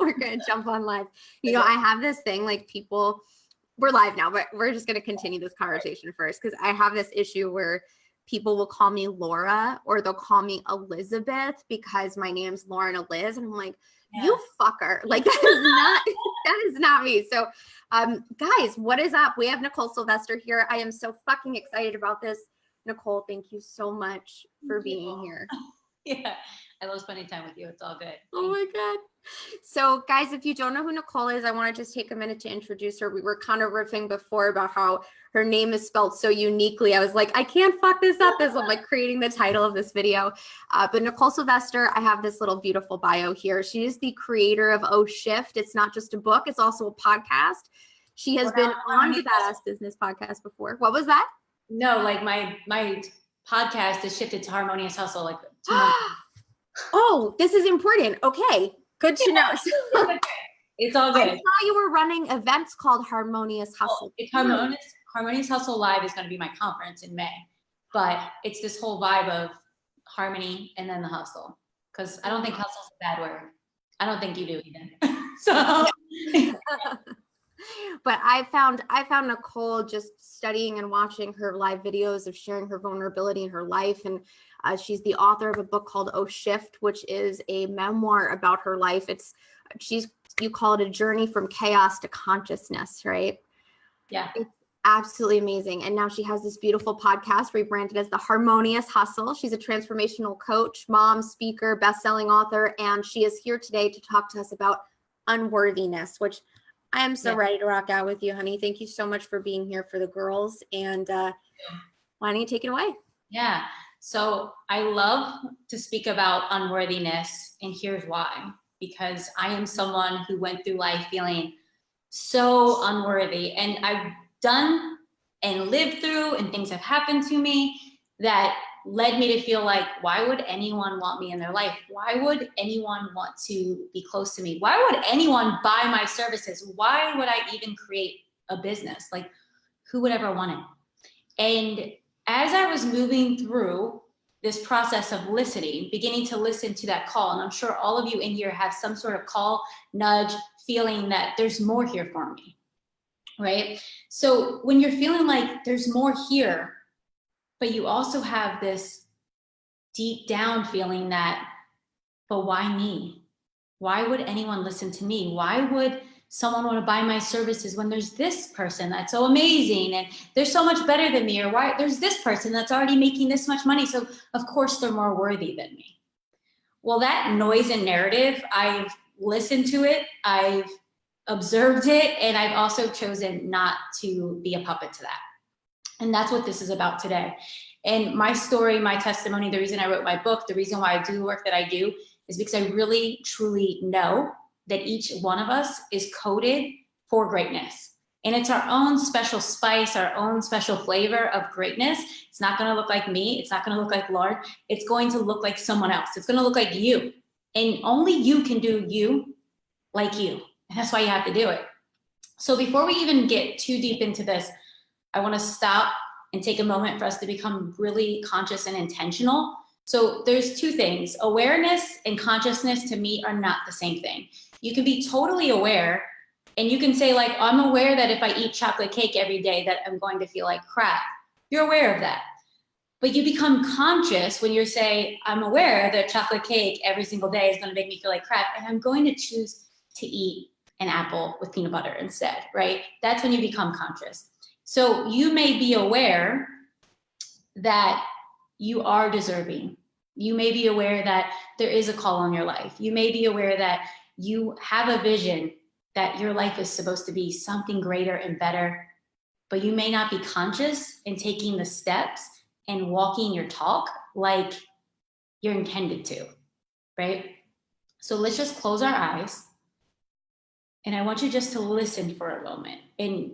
we're going to jump on live. You know, I have this thing, like people, we're live now, but we're just going to continue this conversation first because I have this issue where people will call me Laura or they'll call me Elizabeth because my name's Lauren Eliz. And I'm like, you fucker. Like that is not me. So guys, what is up? We have Nichole Sylvester here. I am so fucking excited about this. Nichole, thank you so much for being here. Yeah, I love spending time with you. It's all good. Oh my God. So guys, if you don't know who Nichole is, I want to just take a minute to introduce her. We were kind of riffing before about how her name is spelled so uniquely. I was like, I can't fuck this up as I'm like creating the title of this video. But Nichole Sylvester, I have this little beautiful bio here. She is the creator of Oh Shift. It's not just a book, it's also a podcast. She has been on the Badass Business podcast before. What was that? No, like my podcast is shifted to Harmonious Hustle like 2 months ago. Oh, this is important. Okay, good to know. It's all good. I saw you were running events called Harmonious Hustle. It's Harmonious Hustle Live is going to be my conference in May, but it's this whole vibe of harmony and then the hustle. Because I don't think hustle is a bad word. I don't think you do either. So. But I found Nichole just studying and watching her live videos of sharing her vulnerability in her life. And she's the author of a book called Oh Shift, which is a memoir about her life. You call it a journey from chaos to consciousness, right? Yeah. It's absolutely amazing. And now she has this beautiful podcast rebranded as the Harmonious Hustle. She's a transformational coach, mom, speaker, best-selling author, and she is here today to talk to us about unworthiness, which I am so ready to rock out with you, honey. Thank you so much for being here for the girls. And why don't you take it away? Yeah. So I love to speak about unworthiness, and here's why. Because I am someone who went through life feeling so unworthy, and I've done and lived through, and things have happened to me that led me to feel like, why would anyone want me in their life? Why would anyone want to be close to me? Why would anyone buy my services? Why would I even create a business? Like, who would ever want it? And as I was moving through this process of listening, beginning to listen to that call, and I'm sure all of you in here have some sort of call, nudge, feeling that there's more here for me, right? So when you're feeling like there's more here, but you also have this deep down feeling that, but why me? Why would anyone listen to me? Why would someone want to buy my services when there's this person that's so amazing and they're so much better than me? Or why there's this person that's already making this much money, so of course they're more worthy than me. Well, that noise and narrative, I've listened to it, I've observed it, and I've also chosen not to be a puppet to that. And that's what this is about today. And my story, my testimony, the reason I wrote my book, the reason why I do the work that I do is because I really, truly know that each one of us is coded for greatness. And it's our own special spice, our own special flavor of greatness. It's not gonna look like me. It's not gonna look like Lauren. It's going to look like someone else. It's gonna look like you. And only you can do you like you. And that's why you have to do it. So before we even get too deep into this, I want to stop and take a moment for us to become really conscious and intentional. So there's two things. Awareness and consciousness to me are not the same thing. You can be totally aware and you can say like, I'm aware that if I eat chocolate cake every day that I'm going to feel like crap. You're aware of that. But you become conscious when you say, I'm aware that chocolate cake every single day is going to make me feel like crap, and I'm going to choose to eat an apple with peanut butter instead, right? That's when you become conscious. So you may be aware that you are deserving. You may be aware that there is a call on your life. You may be aware that you have a vision that your life is supposed to be something greater and better, but you may not be conscious in taking the steps and walking your talk like you're intended to, right? So let's just close our eyes. And I want you just to listen for a moment. And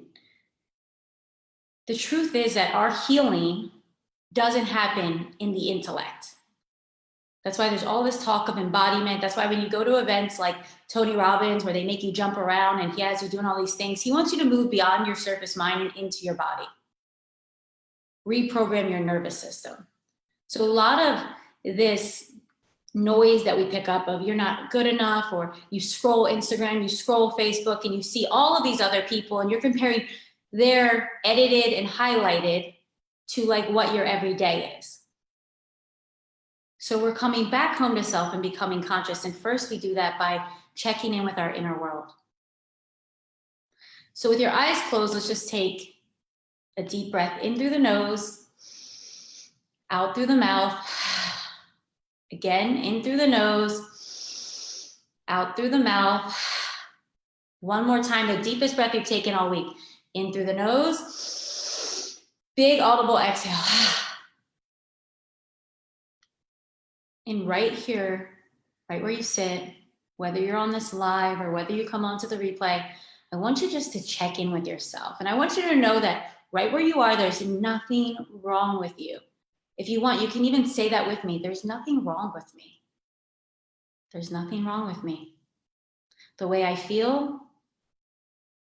the truth is that our healing doesn't happen in the intellect. That's why there's all this talk of embodiment. That's why when you go to events like Tony Robbins, where they make you jump around and he has you doing all these things, he wants you to move beyond your surface mind and into your body. Reprogram your nervous system. So a lot of this noise that we pick up of you're not good enough, or you scroll Instagram, you scroll Facebook, and you see all of these other people and you're comparing their edited and highlighted to like what your everyday is. So we're coming back home to self and becoming conscious. And first we do that by checking in with our inner world. So with your eyes closed, let's just take a deep breath in through the nose, out through the mouth. Again, in through the nose, out through the mouth. One more time, the deepest breath you've taken all week. In through the nose, big audible exhale. And right here, right where you sit, whether you're on this live or whether you come onto the replay, I want you just to check in with yourself. And I want you to know that right where you are, there's nothing wrong with you. If you want, you can even say that with me. There's nothing wrong with me. There's nothing wrong with me. The way I feel,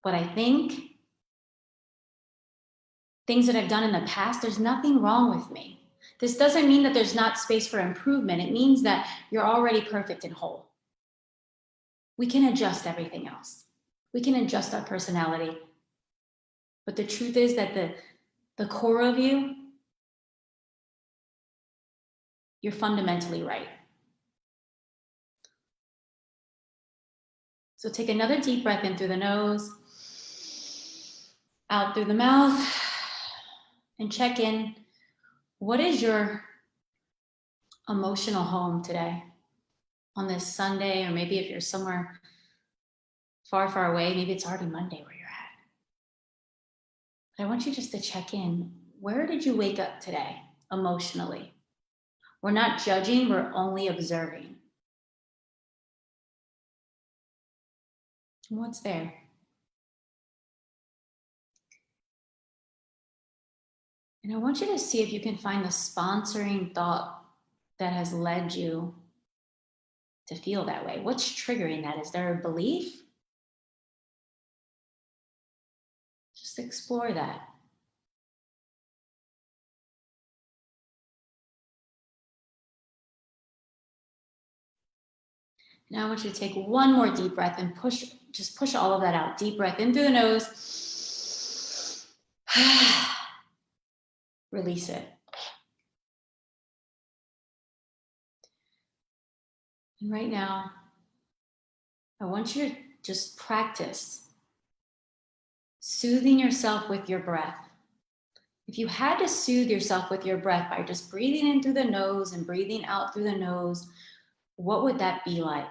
what I think, things that I've done in the past, there's nothing wrong with me. This doesn't mean that there's not space for improvement. It means that you're already perfect and whole. We can adjust everything else. We can adjust our personality. But the truth is that the core of you, you're fundamentally right. So take another deep breath in through the nose, out through the mouth, and check in. What is your emotional home today on this Sunday? Or maybe if you're somewhere far, far away, maybe it's already Monday where you're at. But I want you just to check in. Where did you wake up today emotionally? We're not judging, we're only observing. What's there? And I want you to see if you can find the sponsoring thought that has led you to feel that way. What's triggering that? Is there a belief? Just explore that. Now I want you to take one more deep breath and just push all of that out. Deep breath in through the nose. Release it. And right now, I want you to just practice soothing yourself with your breath. If you had to soothe yourself with your breath by just breathing in through the nose and breathing out through the nose, what would that be like?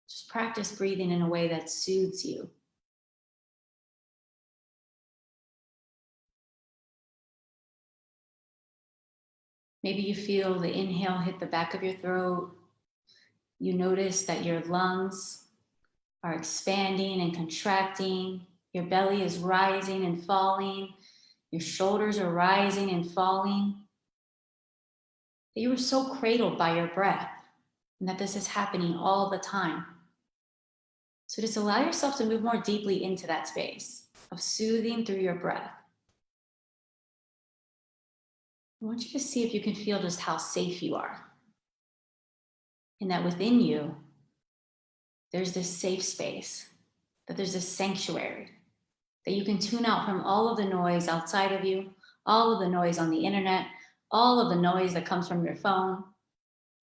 Just practice breathing in a way that soothes you. Maybe you feel the inhale hit the back of your throat. You notice that your lungs are expanding and contracting. Your belly is rising and falling. Your shoulders are rising and falling. That you were so cradled by your breath, and that this is happening all the time. So just allow yourself to move more deeply into that space of soothing through your breath. I want you to see if you can feel just how safe you are. And that within you, there's this safe space, that there's this sanctuary, that you can tune out from all of the noise outside of you, all of the noise on the internet, all of the noise that comes from your phone,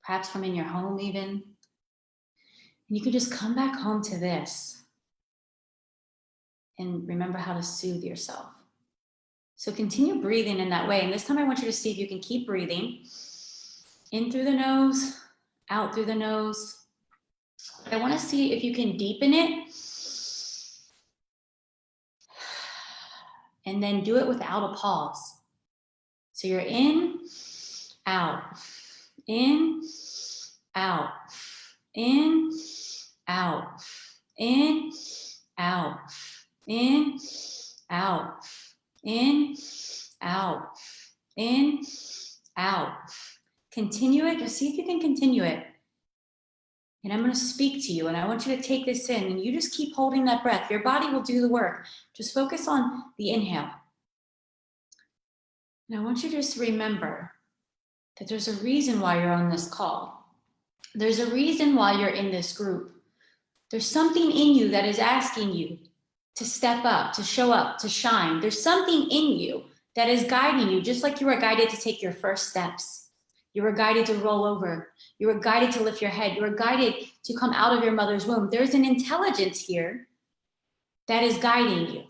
perhaps from in your home even. And you can just come back home to this and remember how to soothe yourself. So continue breathing in that way. And this time I want you to see if you can keep breathing in through the nose, out through the nose. I want to see if you can deepen it and then do it without a pause. So you're in, out, in, out, in, out, in, out, in, out, in, out, in, out. Continue it. Just see if you can continue it. And I'm going to speak to you, and I want you to take this in, and you just keep holding that breath. Your body will do the work. Just focus on the inhale. And I want you to just remember that there's a reason why you're on this call. There's a reason why you're in this group. There's something in you that is asking you to step up, to shine. There's something in you that is guiding you, just like you were guided to take your first steps. You were guided to roll over. You were guided to lift your head. You were guided to come out of your mother's womb. There's an intelligence here that is guiding you.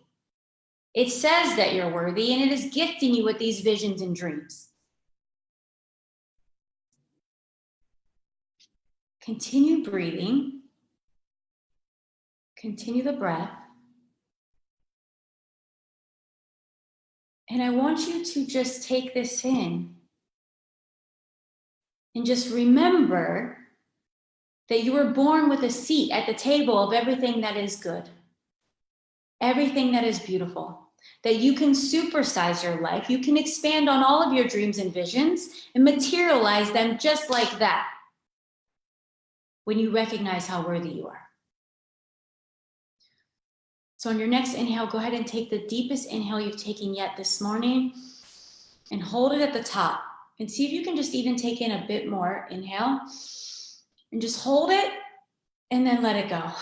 It says that you're worthy, and it is gifting you with these visions and dreams. Continue breathing. Continue the breath. And I want you to just take this in and just remember that you were born with a seat at the table of everything that is good, everything that is beautiful, that you can supersize your life. You can expand on all of your dreams and visions and materialize them just like that when you recognize how worthy you are. So on your next inhale, go ahead and take the deepest inhale you've taken yet this morning and hold it at the top. And see if you can just even take in a bit more. Inhale and just hold it and then let it go.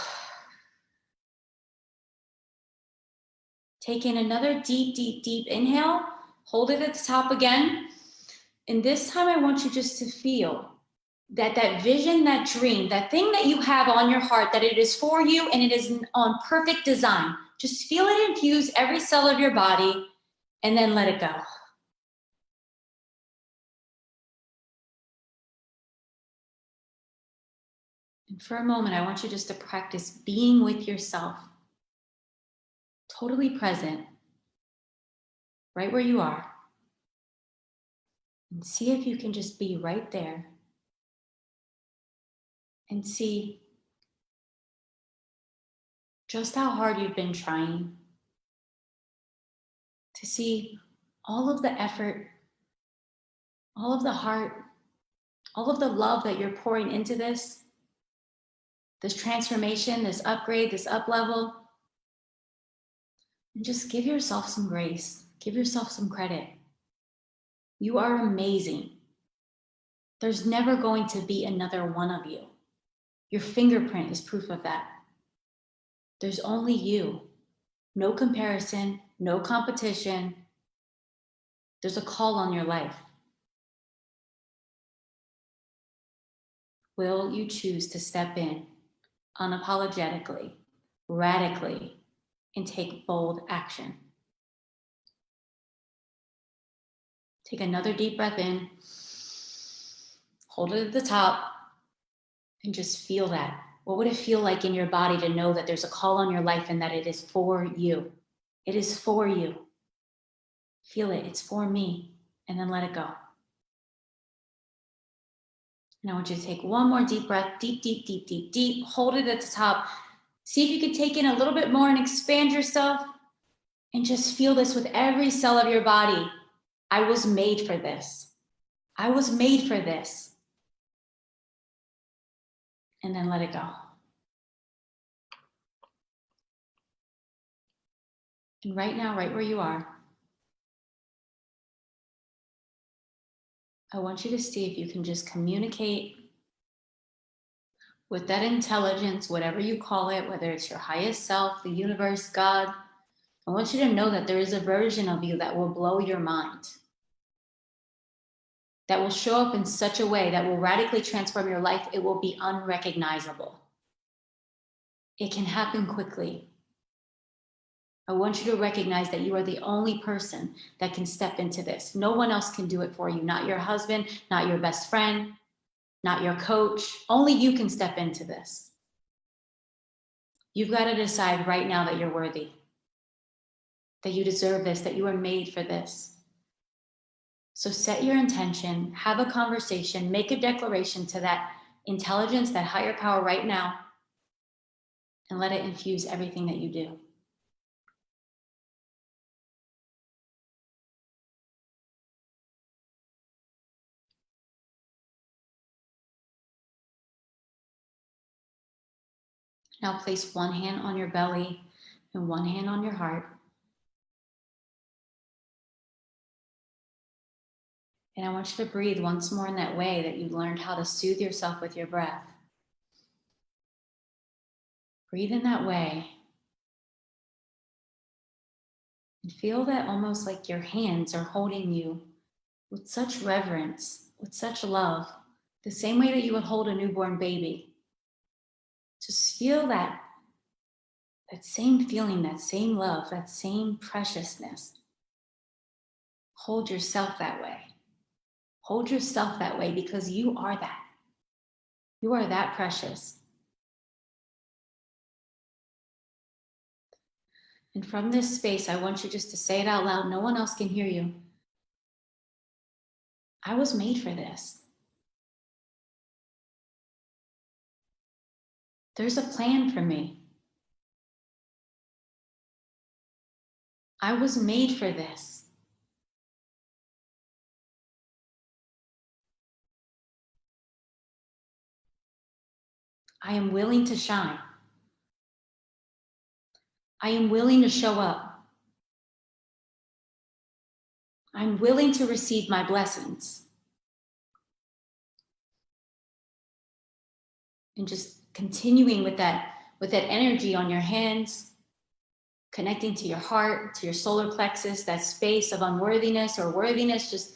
Take in another deep, deep, deep inhale. Hold it at the top again. And this time I want you just to feel that vision, that dream, that thing that you have on your heart, that it is for you and it is on perfect design. Just feel it infuse every cell of your body and then let it go. And for a moment, I want you just to practice being with yourself, totally present, right where you are. And see if you can just be right there and see just how hard you've been trying, to see all of the effort, all of the heart, all of the love that you're pouring into this transformation, this upgrade, this up level. And just give yourself some grace, give yourself some credit. You are amazing. There's never going to be another one of you. Your fingerprint is proof of that. There's only you. No comparison, no competition. There's a call on your life. Will you choose to step in unapologetically, radically, and take bold action? Take another deep breath in. Hold it at the top and just feel that. What would it feel like in your body to know that there's a call on your life and that it is for you? It is for you. Feel it. It's for me. And then let it go. And I want you to take one more deep breath. Deep, deep, deep, deep, deep. Hold it at the top. See if you can take in a little bit more and expand yourself. And just feel this with every cell of your body. I was made for this. I was made for this. And then let it go. And right now, right where you are, I want you to see if you can just communicate with that intelligence, whatever you call it, whether it's your highest self, the universe, God. I want you to know that there is a version of you that will blow your mind, that will show up in such a way that will radically transform your life. It will be unrecognizable. It can happen quickly. I want you to recognize that you are the only person that can step into this. No one else can do it for you. Not your husband, not your best friend, not your coach. Only you can step into this. You've got to decide right now that you're worthy, that you deserve this, that you are made for this. So set your intention, have a conversation, make a declaration to that intelligence, that higher power right now, and let it infuse everything that you do. Now place one hand on your belly and one hand on your heart. And I want you to breathe once more in that way that you learned how to soothe yourself with your breath. Breathe in that way. And feel that almost like your hands are holding you with such reverence, with such love, the same way that you would hold a newborn baby. Just feel that same feeling, that same love, that same preciousness. Hold yourself that way. Hold yourself that way because you are that. You are that precious. And from this space, I want you just to say it out loud. No one else can hear you. I was made for this. There's a plan for me. I was made for this. I am willing to shine. I am willing to show up. I'm willing to receive my blessings. And just continuing with that energy on your hands, connecting to your heart, to your solar plexus, that space of unworthiness or worthiness,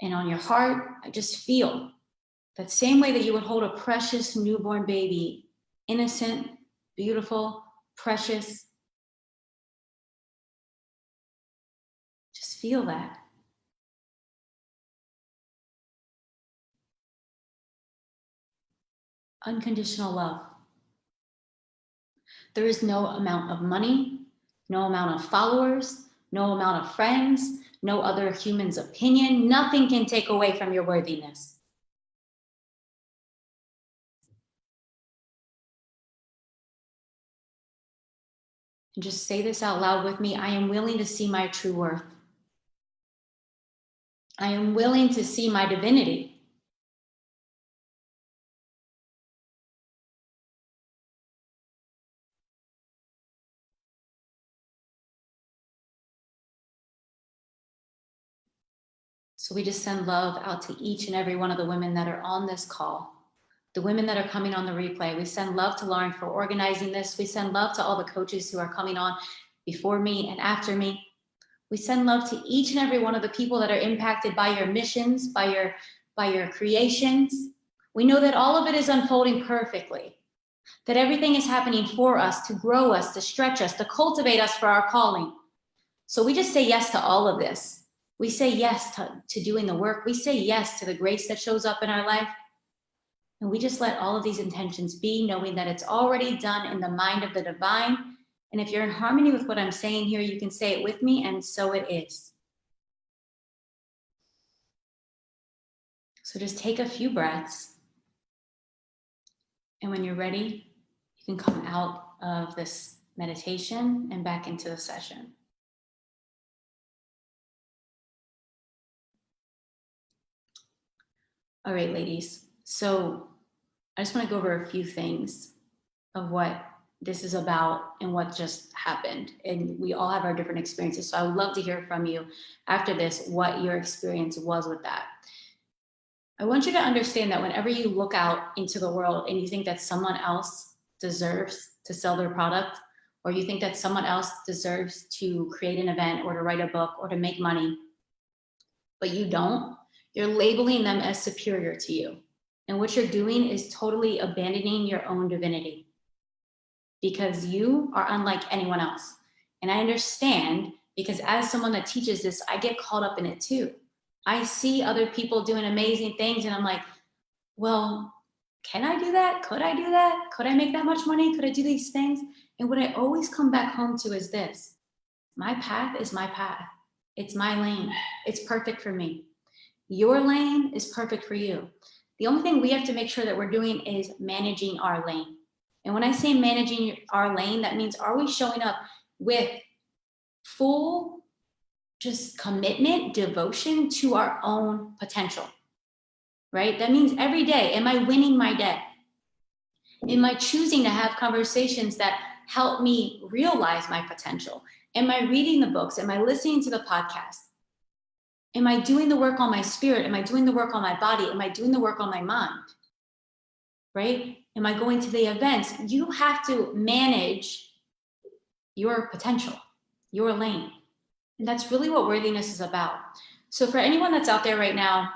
and on your heart, I just feel that same way that you would hold a precious newborn baby, innocent, beautiful, precious. Just feel that. Unconditional love. There is no amount of money, no amount of followers, no amount of friends, no other human's opinion. Nothing can take away from your worthiness. And just say this out loud with me. I am willing to see my true worth. I am willing to see my divinity. So we just send love out to each and every one of the women that are on this call, the women that are coming on the replay. We send love to Lauren for organizing this. We send love to all the coaches who are coming on before me and after me. We send love to each and every one of the people that are impacted by your missions, by your creations. We know that all of it is unfolding perfectly, that everything is happening for us, to grow us, to stretch us, to cultivate us for our calling. So we just say yes to all of this. We say yes to doing the work. We say yes to the grace that shows up in our life. And we just let all of these intentions be, knowing that it's already done in the mind of the divine. And if you're in harmony with what I'm saying here, you can say it with me, and so it is. So just take a few breaths. And when you're ready, you can come out of this meditation and back into the session. All right, ladies. So I just want to go over a few things of what this is about and what just happened. And we all have our different experiences. So I would love to hear from you after this, what your experience was with that. I want you to understand that whenever you look out into the world and you think that someone else deserves to sell their product, or you think that someone else deserves to create an event or to write a book or to make money, but you don't, you're labeling them as superior to you. And what you're doing is totally abandoning your own divinity, because you are unlike anyone else. And I understand, because as someone that teaches this, I get caught up in it too. I see other people doing amazing things and I'm like, well, can I do that? Could I do that? Could I make that much money? Could I do these things? And what I always come back home to is this: my path is my path. It's my lane. It's perfect for me. Your lane is perfect for you. The only thing we have to make sure that we're doing is managing our lane. And when I say managing our lane, that means, are we showing up with full just commitment, devotion to our own potential, right? That means every day, am I winning my day? Am I choosing to have conversations that help me realize my potential? Am I reading the books? Am I listening to the podcast? Am I doing the work on my spirit? Am I doing the work on my body? Am I doing the work on my mind? Right? Am I going to the events? You have to manage your potential, your lane. And that's really what worthiness is about. So for anyone that's out there right now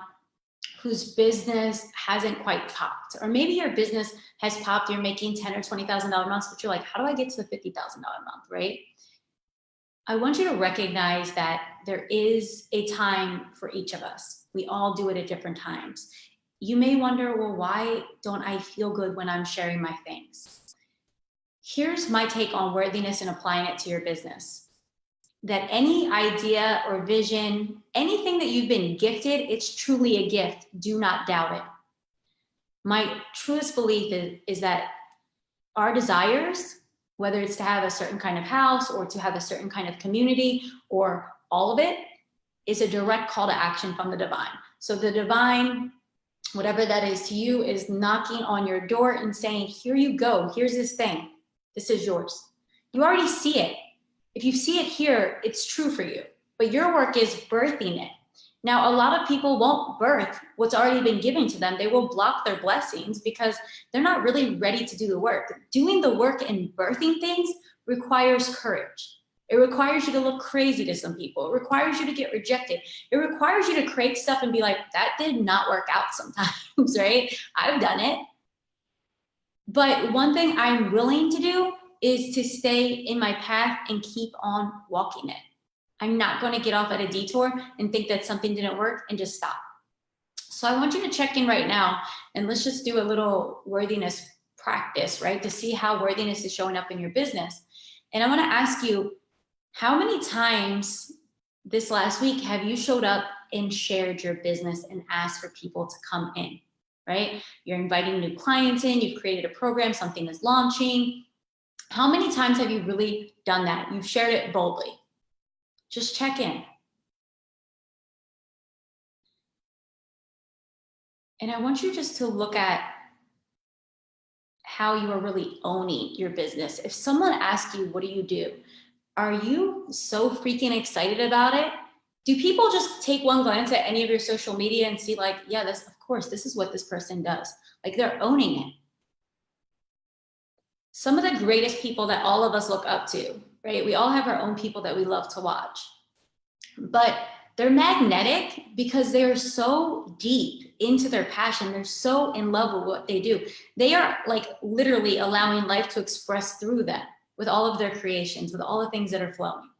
whose business hasn't quite popped, or maybe your business has popped, you're making $10,000 or $20,000 months, but you're like, how do I get to the $50,000 month, right? I want you to recognize that there is a time for each of us. We all do it at different times. You may wonder, well, why don't I feel good when I'm sharing my things? Here's my take on worthiness and applying it to your business. That any idea or vision, anything that you've been gifted, it's truly a gift. Do not doubt it. My truest belief is that our desires, whether it's to have a certain kind of house or to have a certain kind of community or all of it, is a direct call to action from the divine. So the divine, whatever that is to you, is knocking on your door and saying, here you go, here's this thing, this is yours. You already see it. If you see it here, it's true for you, but your work is birthing it. Now, a lot of people won't birth what's already been given to them. They will block their blessings because they're not really ready to do the work. Doing the work and birthing things requires courage. It requires you to look crazy to some people. It requires you to get rejected. It requires you to create stuff and be like, that did not work out sometimes, right? I've done it. But one thing I'm willing to do is to stay in my path and keep on walking it. I'm not going to get off at a detour and think that something didn't work and just stop. So I want you to check in right now and let's just do a little worthiness practice, right? To see how worthiness is showing up in your business. And I want to ask you, how many times this last week have you showed up and shared your business and asked for people to come in, right? You're inviting new clients in, you've created a program, something is launching. How many times have you really done that? You've shared it boldly. Just check in. And I want you just to look at how you are really owning your business. If someone asks you, what do you do? Are you so freaking excited about it? Do people just take one glance at any of your social media and see like, yeah, this, of course, this is what this person does. Like they're owning it. Some of the greatest people that all of us look up to, right? We all have our own people that we love to watch. But they're magnetic because they're so deep into their passion. They're so in love with what they do. They are like literally allowing life to express through them with all of their creations, with all the things that are flowing.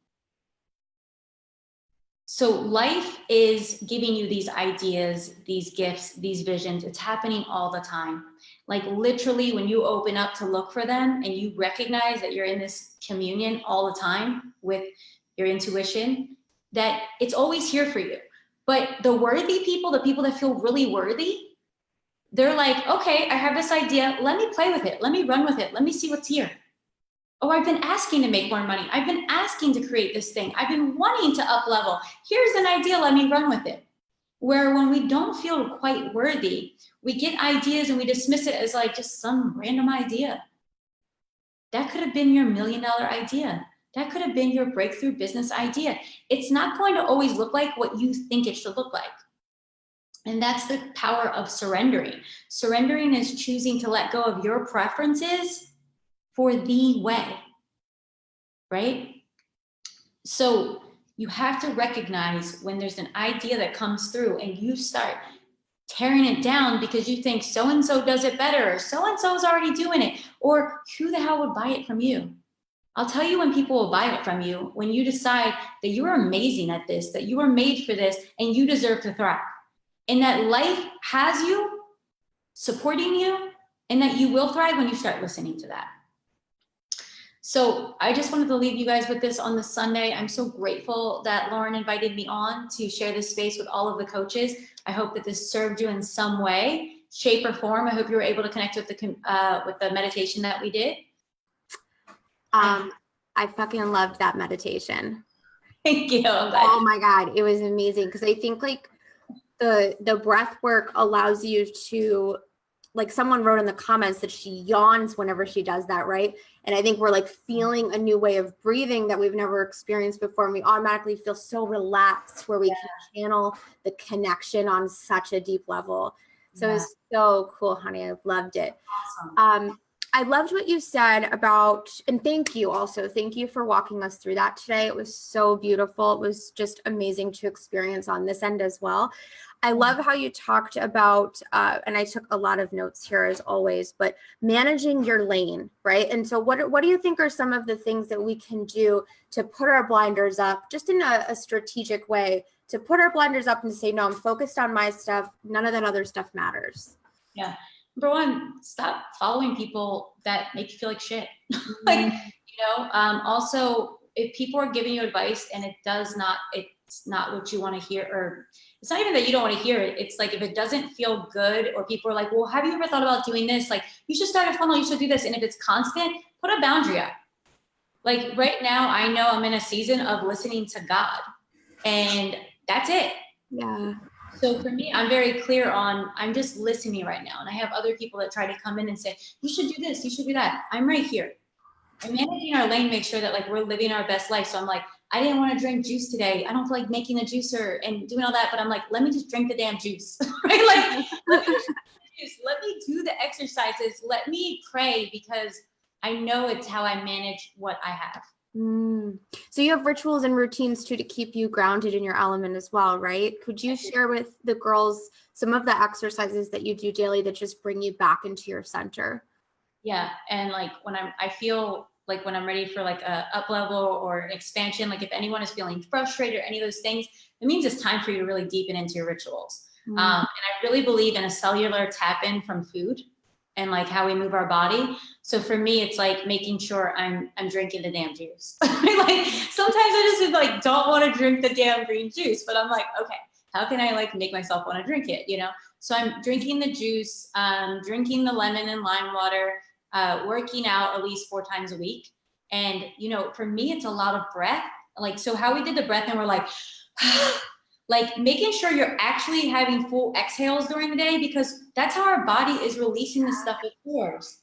So life is giving you these ideas, these gifts, these visions. It's happening all the time. Like literally when you open up to look for them and you recognize that you're in this communion all the time with your intuition, that it's always here for you. But the worthy people, the people that feel really worthy, they're like, okay, I have this idea. Let me play with it. Let me run with it. Let me see what's here. Oh, I've been asking to make more money. I've been asking to create this thing. I've been wanting to up level. Here's an idea. Let me run with it. Where when we don't feel quite worthy, we get ideas and we dismiss it as like just some random idea. That could have been your $1 million idea. That could have been your breakthrough business idea. It's not going to always look like what you think it should look like. And that's the power of surrendering. Surrendering is choosing to let go of your preferences for the way, right? So you have to recognize when there's an idea that comes through and you start tearing it down because you think so-and-so does it better, or so-and-so is already doing it, or who the hell would buy it from you? I'll tell you when people will buy it from you, when you decide that you're amazing at this, that you are made for this, and you deserve to thrive. And that life has you, supporting you, and that you will thrive when you start listening to that. So I just wanted to leave you guys with this on this Sunday. I'm so grateful that Lauren invited me on to share this space with all of the coaches. I hope that this served you in some way, shape, or form. I hope you were able to connect with the meditation that we did. I fucking loved that meditation. Thank you. Oh my God, it was amazing because I think like the breath work allows you to like someone wrote in the comments that she yawns whenever she does that, right? And I think we're like feeling a new way of breathing that we've never experienced before. And we automatically feel so relaxed where we can channel the connection on such a deep level. So it's so cool, honey. I loved it. Awesome. I loved what you said about, and thank you also. Thank you for walking us through that today. It was so beautiful. It was just amazing to experience on this end as well. I love how you talked about, and I took a lot of notes here as always, but managing your lane, right? And so what do you think are some of the things that we can do to put our blinders up, just in a strategic way, to put our blinders up and say, no, I'm focused on my stuff. None of that other stuff matters. Yeah. Number one, stop following people that make you feel like shit. Like, also, if people are giving you advice and it's not what you want to hear, or it's not even that you don't want to hear it. It's like, if it doesn't feel good, or people are like, well, have you ever thought about doing this? Like, you should start a funnel, you should do this. And if it's constant, put a boundary up. Like right now, I know I'm in a season of listening to God, and that's it. Yeah. So for me, I'm very clear on, I'm just listening right now. And I have other people that try to come in and say, you should do this, you should do that. I'm right here. And managing our lane makes sure that like we're living our best life. So I'm like, I didn't want to drink juice today. I don't feel like making a juicer and doing all that, but I'm like, let me just drink the damn juice, right? Like, let me do the exercises. Let me pray, because I know it's how I manage what I have. So you have rituals and routines too to keep you grounded in your element as well, right? Could you share with the girls some of the exercises that you do daily that just bring you back into your center? Yeah. And like I feel like when I'm ready for like a up level or an expansion, like if anyone is feeling frustrated or any of those things, it means it's time for you to really deepen into your rituals. And I really believe in a cellular tap in from food and like how we move our body. So for me, it's like making sure I'm drinking the damn juice. Like sometimes I just like don't want to drink the damn green juice, but I'm like, okay, how can I like make myself want to drink it? So I'm drinking the juice, drinking the lemon and lime water, working out at least 4 times a week. And, for me, it's a lot of breath. Like, so how we did the breath and we're like, like making sure you're actually having full exhales during the day, because that's how our body is releasing the stuff it pours.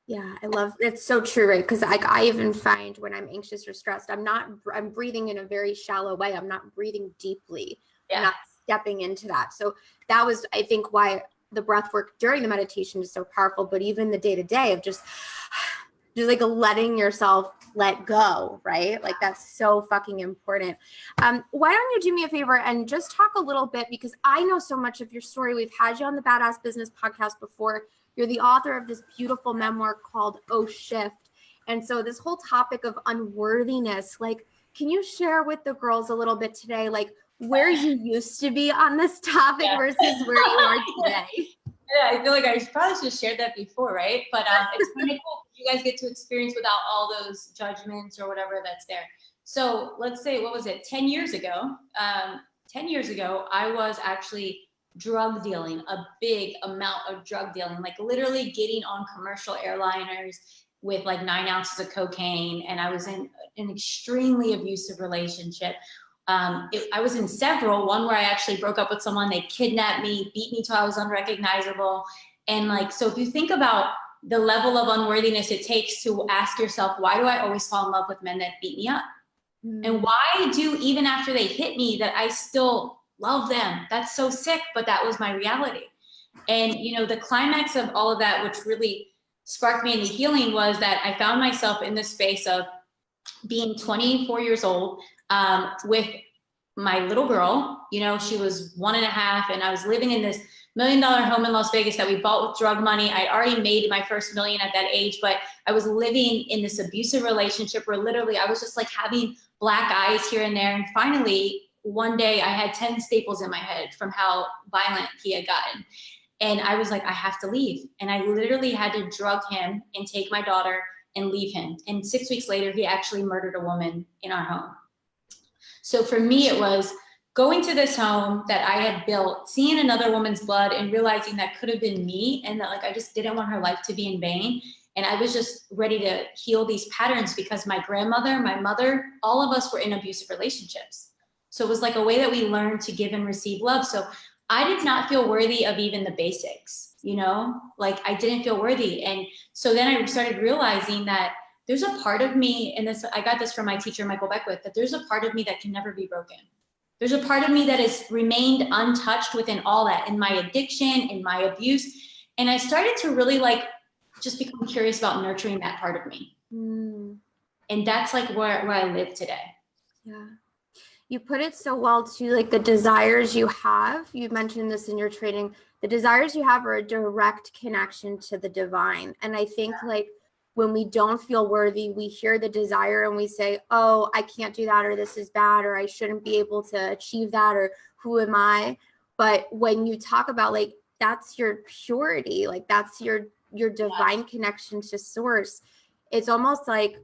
Yeah, I love it's so true, right? Because I even find when I'm anxious or stressed, I'm breathing in a very shallow way. I'm not breathing deeply. Yeah. I'm not stepping into that. So that was, I think, why the breath work during the meditation is so powerful. But even the day-to-day of just like letting yourself let go, right? Like that's so fucking important. Why don't you do me a favor and just talk a little bit, because I know so much of your story. We've had you on the Badass Business podcast before. You're the author of this beautiful memoir called Oh Shift. And so this whole topic of unworthiness, like, can you share with the girls a little bit today, like where you used to be on this topic versus where you are today? Yeah, I feel like I probably should have shared that before, right? But it's kind of cool. You guys get to experience without all those judgments or whatever that's there. So let's say, what was it? 10 years ago, I was actually drug dealing, a big amount of drug dealing, like literally getting on commercial airliners with like 9 ounces of cocaine. And I was in an extremely abusive relationship. I was in several, one where I actually broke up with someone, they kidnapped me, beat me till I was unrecognizable. And like, so if you think about the level of unworthiness it takes to ask yourself, why do I always fall in love with men that beat me up? And why do, even after they hit me, that I still love them? That's so sick, but that was my reality. And, the climax of all of that, which really sparked me into healing, was that I found myself in this space of being 24 years old, with my little girl. She was 1.5, and I was living in this $1 million home in Las Vegas that we bought with drug money. I'd already made my first $1 million at that age, but I was living in this abusive relationship where literally I was just like having black eyes here and there. And finally, one day I had 10 staples in my head from how violent he had gotten. And I was like, I have to leave. And I literally had to drug him and take my daughter and leave him. And 6 weeks later, he actually murdered a woman in our home. So for me, it was going to this home that I had built, seeing another woman's blood and realizing that could have been me, and that like I just didn't want her life to be in vain. And I was just ready to heal these patterns because my grandmother, my mother, all of us were in abusive relationships. So it was like a way that we learned to give and receive love. So I did not feel worthy of even the basics. you know, like I didn't feel worthy. And so then I started realizing that there's a part of me, and this, I got this from my teacher, Michael Beckwith, that there's a part of me that can never be broken. There's a part of me that has remained untouched within all that, in my addiction, in my abuse. And I started to really like just become curious about nurturing that part of me. And that's like where I live today. Yeah. You put it so well too, like the desires you have, you mentioned this in your training, the desires you have are a direct connection to the divine. And I think like when we don't feel worthy, we hear the desire and we say, oh, I can't do that, or this is bad, or I shouldn't be able to achieve that, or who am I? But when you talk about like, that's your purity, like that's your divine connection to source. It's almost like,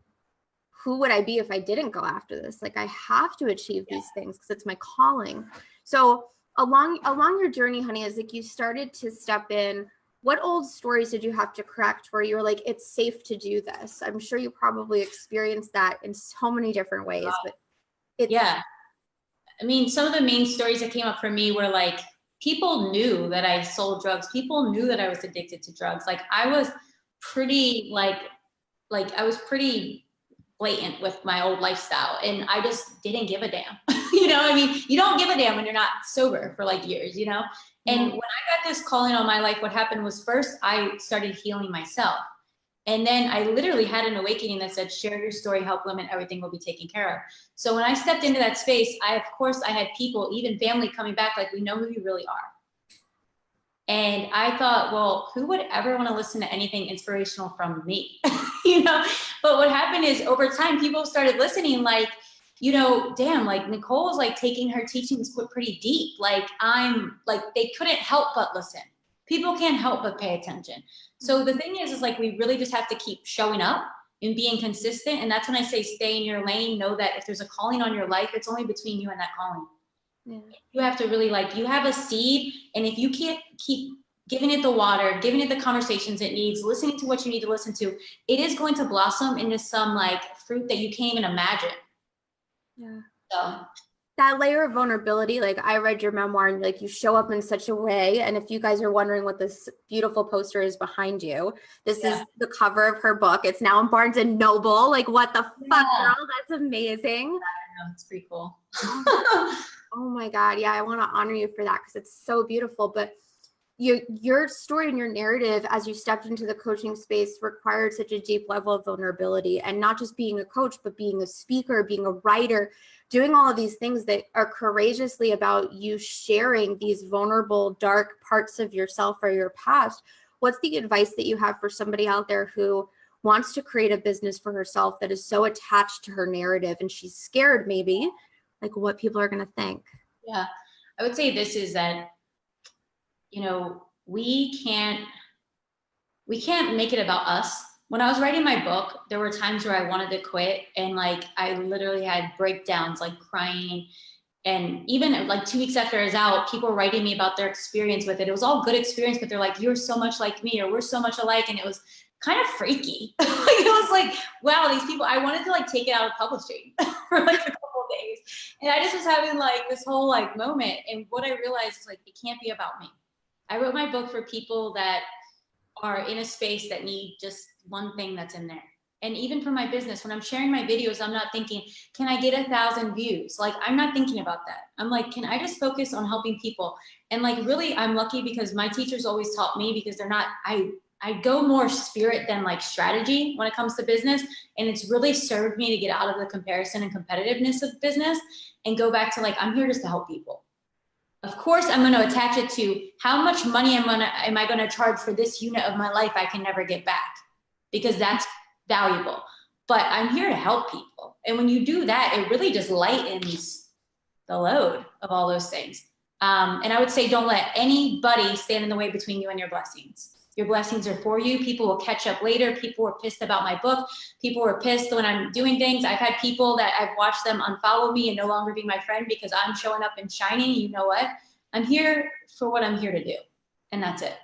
who would I be if I didn't go after this? Like I have to achieve these things because it's my calling. So along your journey, honey, as like you started to step in, what old stories did you have to correct where you were like, it's safe to do this? I'm sure you probably experienced that in so many different ways, but it's I mean, some of the main stories that came up for me were like, people knew that I sold drugs. People knew that I was addicted to drugs. Like I was pretty I was pretty blatant with my old lifestyle, and I just didn't give a damn. You know, I mean, you don't give a damn when you're not sober for like years, you know? And when I got this calling on my life, what happened was first I started healing myself. And then I literally had an awakening that said, share your story, help women, everything will be taken care of. So when I stepped into that space, I had people, even family coming back, like, we know who you really are. And I thought, well, who would ever want to listen to anything inspirational from me? You know, but what happened is over time, people started listening like, you know, damn, like Nichole is like taking her teachings pretty deep. Like they couldn't help but listen. People can't help but pay attention. So the thing is like, we really just have to keep showing up and being consistent. And that's when I say, stay in your lane. Know that if there's a calling on your life, it's only between you and that calling. You have to really you have a seed, and if you can't keep giving it the water, giving it the conversations it needs, listening to what you need to listen to, it is going to blossom into some fruit that you can't even imagine. So that layer of vulnerability, like I read your memoir and like you show up in such a way. And if you guys are wondering what this beautiful poster is behind you, this is the cover of her book. It's now in Barnes and Noble. Like what the fuck, girl? That's amazing. I know, it's pretty cool. Oh my God. Yeah. I want to honor you for that because it's so beautiful. But your story and your narrative as you stepped into the coaching space required such a deep level of vulnerability, and not just being a coach, but being a speaker, being a writer, doing all of these things that are courageously about you sharing these vulnerable, dark parts of yourself or your past. What's the advice that you have for somebody out there who wants to create a business for herself that is so attached to her narrative and she's scared maybe like what people are going to think? Yeah, I would say this is that, you know, we can't make it about us. When I was writing my book, there were times where I wanted to quit, and I literally had breakdowns, crying. And even 2 weeks after it was out, people were writing me about their experience with it. It was all good experience, but they're like, you're so much like me, or we're so much alike. And it was kind of freaky. It was like, wow, these people, I wanted to take it out of publishing for a couple of days. And I just was having this whole moment. And what I realized is it can't be about me. I wrote my book for people that are in a space that need just one thing that's in there. And even for my business, when I'm sharing my videos, I'm not thinking, can I get 1,000 views? I'm not thinking about that. I'm can I just focus on helping people? And really, I'm lucky because my teachers always taught me, because they're not, I go more spirit than strategy when it comes to business. And it's really served me to get out of the comparison and competitiveness of business and go back to I'm here just to help people. Of course, I'm going to attach it to how much money am I going to charge for this unit of my life I can never get back, because that's valuable. But I'm here to help people. And when you do that, it really just lightens the load of all those things. And I would say, don't let anybody stand in the way between you and your blessings. Your blessings are for you. People will catch up later. People were pissed about my book. People were pissed when I'm doing things. I've had people that I've watched them unfollow me and no longer be my friend because I'm showing up and shining. You know what? I'm here for what I'm here to do. And that's it.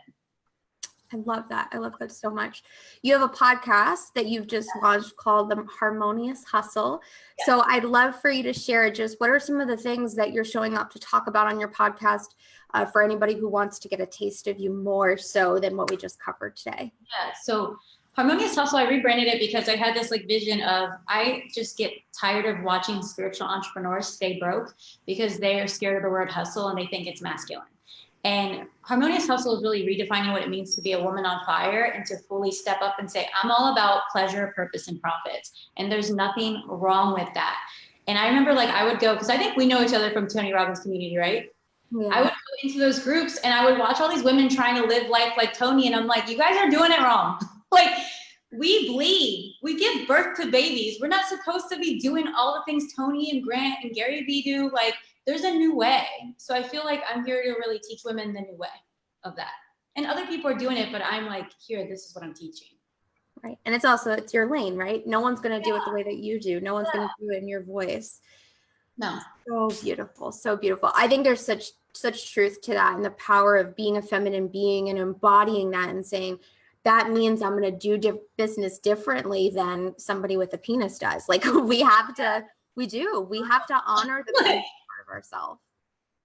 I love that. I love that so much. You have a podcast that you've just launched called The Harmonious Hustle. Yeah. So I'd love for you to share just what are some of the things that you're showing up to talk about on your podcast for anybody who wants to get a taste of you more so than what we just covered today. Yeah. So Harmonious Hustle, I rebranded it because I had this like vision of, I just get tired of watching spiritual entrepreneurs stay broke because they are scared of the word hustle and they think it's masculine. And Harmonious Hustle is really redefining what it means to be a woman on fire and to fully step up and say, I'm all about pleasure, purpose, and profits. And there's nothing wrong with that. And I remember like I would go, because I think we know each other from Tony Robbins community, right? Yeah. I would go into those groups and I would watch all these women trying to live life like Tony. And I'm like, you guys are doing it wrong. Like, we bleed, we give birth to babies. We're not supposed to be doing all the things Tony and Grant and Gary Vee do. Like, there's a new way. So I feel like I'm here to really teach women the new way of that. And other people are doing it, but I'm like, here, this is what I'm teaching. Right. And it's your lane, right? No one's going to do it the way that you do. No one's going to do it in your voice. No. So beautiful. So beautiful. I think there's such truth to that and the power of being a feminine being and embodying that and saying, that means I'm going to do business differently than somebody with a penis does. Like we have to honor the part of ourselves.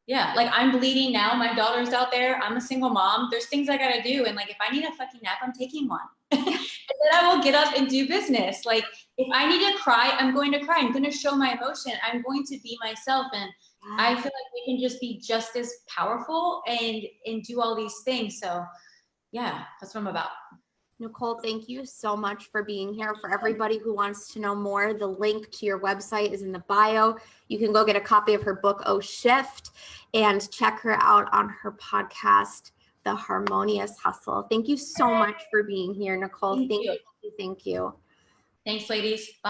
Yeah. Like I'm bleeding now. My daughter's out there. I'm a single mom. There's things I got to do. And like, if I need a fucking nap, I'm taking one. And then I will get up and do business. Like if I need to cry, I'm going to cry. I'm going to show my emotion. I'm going to be myself. And I feel like we can just be just as powerful and do all these things. So yeah, that's what I'm about. Nichole, thank you so much for being here. For everybody who wants to know more, the link to your website is in the bio. You can go get a copy of her book, Oh Shift, and check her out on her podcast, The Harmonious Hustle. Thank you so much for being here, Nichole. Thank you. Thanks, ladies. Bye.